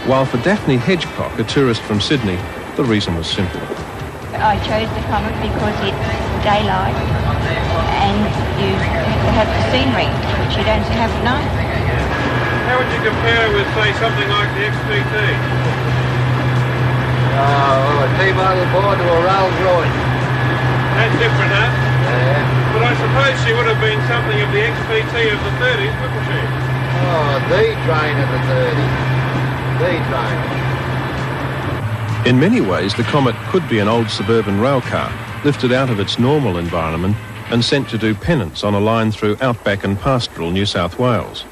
while for Daphne Hedgecock, a tourist from Sydney, the reason was simple. I chose the Comet because it's daylight and you have the scenery, which you don't have at night. How would you compare it with, say, something like the XPT? A T-model board to a Rolls Royce. That's different, huh? Yeah. But I suppose she would have been something of the XPT of the 30s, wouldn't she? Oh, the train of the 30s. The train. In many ways, the Comet could be an old suburban rail car, lifted out of its normal environment and sent to do penance on a line through outback and pastoral New South Wales.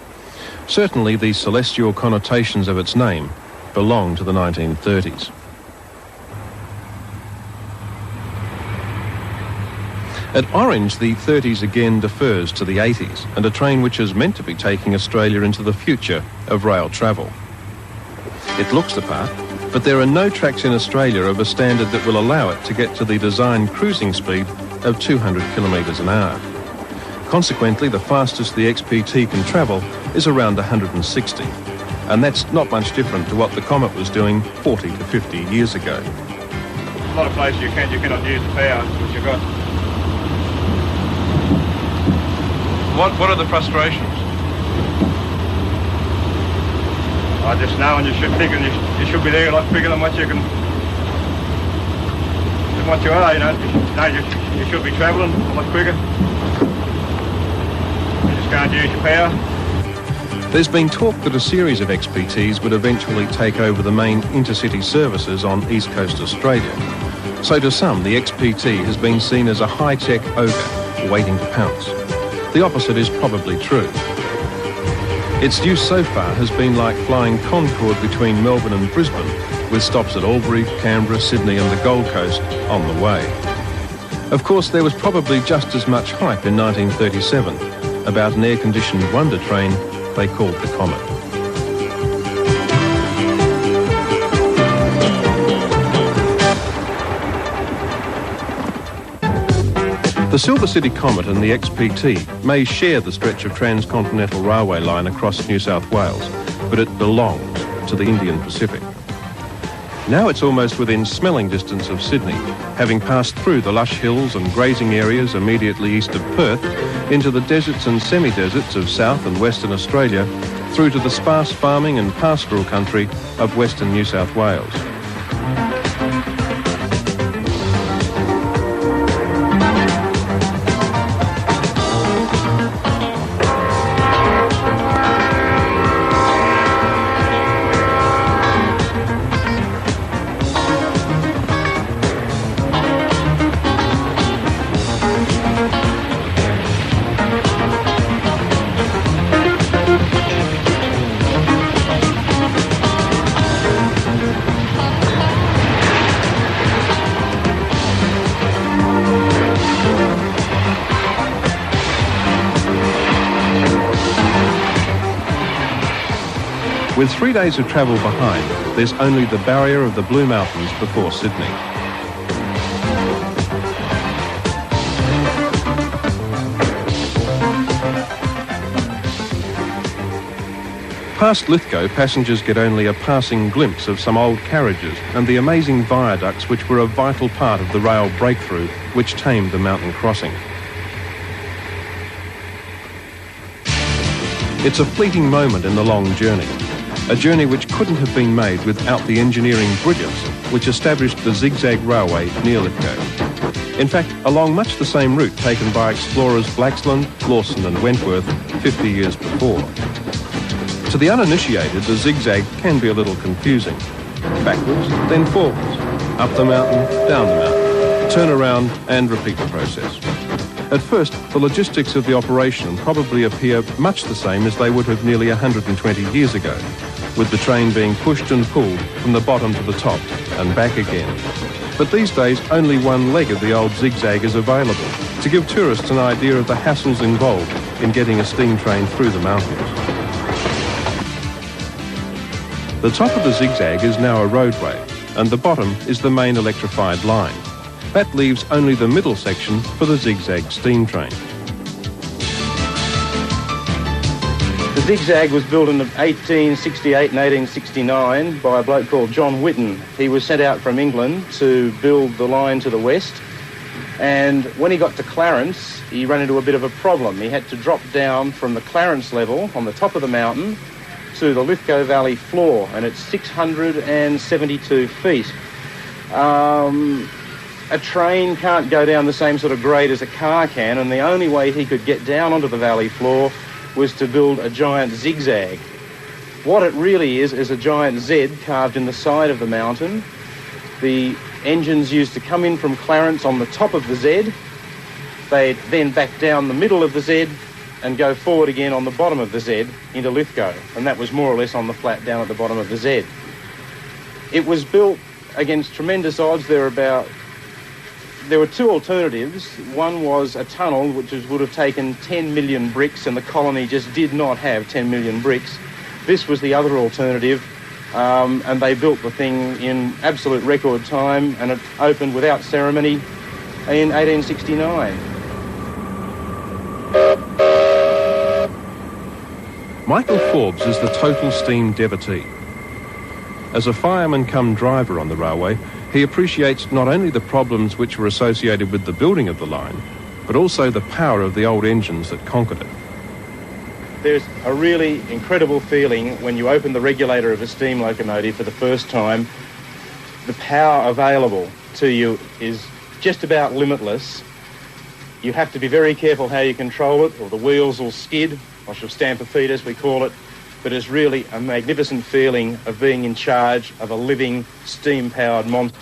Certainly, the celestial connotations of its name belong to the 1930s. At Orange, the 30s again defers to the 80s, and a train which is meant to be taking Australia into the future of rail travel. It looks the part, but there are no tracks in Australia of a standard that will allow it to get to the designed cruising speed of 200 kilometres an hour. Consequently, the fastest the XPT can travel is around 160, and that's not much different to what the Comet was doing 40 to 50 years ago. A lot of places you cannot use the power which you've got. What are the frustrations? I just know, and you should think you should be there a lot quicker than what you can, than what you are. You should be travelling a lot quicker. You just can't use your power. There's been talk that a series of XPTs would eventually take over the main intercity services on East Coast Australia. So to some, the XPT has been seen as a high-tech ogre waiting to pounce. The opposite is probably true. Its use so far has been like flying Concorde between Melbourne and Brisbane, with stops at Albury, Canberra, Sydney and the Gold Coast on the way. Of course, there was probably just as much hype in 1937 about an air-conditioned wonder train they called the Comet. The Silver City Comet and the XPT may share the stretch of transcontinental railway line across New South Wales, but it belongs to the Indian Pacific. Now it's almost within smelling distance of Sydney, having passed through the lush hills and grazing areas immediately east of Perth, into the deserts and semi-deserts of South and Western Australia, through to the sparse farming and pastoral country of Western New South Wales. With 3 days of travel behind, there's only the barrier of the Blue Mountains before Sydney. Past Lithgow, passengers get only a passing glimpse of some old carriages and the amazing viaducts which were a vital part of the rail breakthrough which tamed the mountain crossing. It's a fleeting moment in the long journey. A journey which couldn't have been made without the engineering brilliance which established the zigzag railway near Lithgow. In fact, along much the same route taken by explorers Blaxland, Lawson and Wentworth 50 years before. To the uninitiated, the zigzag can be a little confusing. Backwards, then forwards, up the mountain, down the mountain, turn around and repeat the process. At first, the logistics of the operation probably appear much the same as they would have nearly 120 years ago, with the train being pushed and pulled from the bottom to the top and back again. But these days, only one leg of the old zigzag is available to give tourists an idea of the hassles involved in getting a steam train through the mountains. The top of the zigzag is now a roadway, and the bottom is the main electrified line. That leaves only the middle section for the zigzag steam train. The Zigzag was built in 1868 and 1869 by a bloke called John Whitten. He was sent out from England to build the line to the west, and when he got to Clarence, he ran into a bit of a problem. He had to drop down from the Clarence level on the top of the mountain to the Lithgow Valley floor, and it's 672 feet. A train can't go down the same sort of grade as a car can, and the only way he could get down onto the valley floor was to build a giant zigzag. What it really is a giant Z carved in the side of the mountain. The engines used to come in from Clarence on the top of the Z. They'd then back down the middle of the Z and go forward again on the bottom of the Z into Lithgow, and that was more or less on the flat down at the bottom of the Z. It was built against tremendous odds. There were two alternatives. One was a tunnel, which would have taken 10 million bricks, and the colony just did not have 10 million bricks. This was the other alternative, and they built the thing in absolute record time, and it opened without ceremony in 1869. Michael Forbes is the total steam devotee. As a fireman come driver on the railway, he appreciates not only the problems which were associated with the building of the line, but also the power of the old engines that conquered it. There's a really incredible feeling when you open the regulator of a steam locomotive for the first time. The power available to you is just about limitless. You have to be very careful how you control it, or the wheels will skid, or she'll stamp her feet as we call it. But it's really a magnificent feeling of being in charge of a living, steam-powered monster.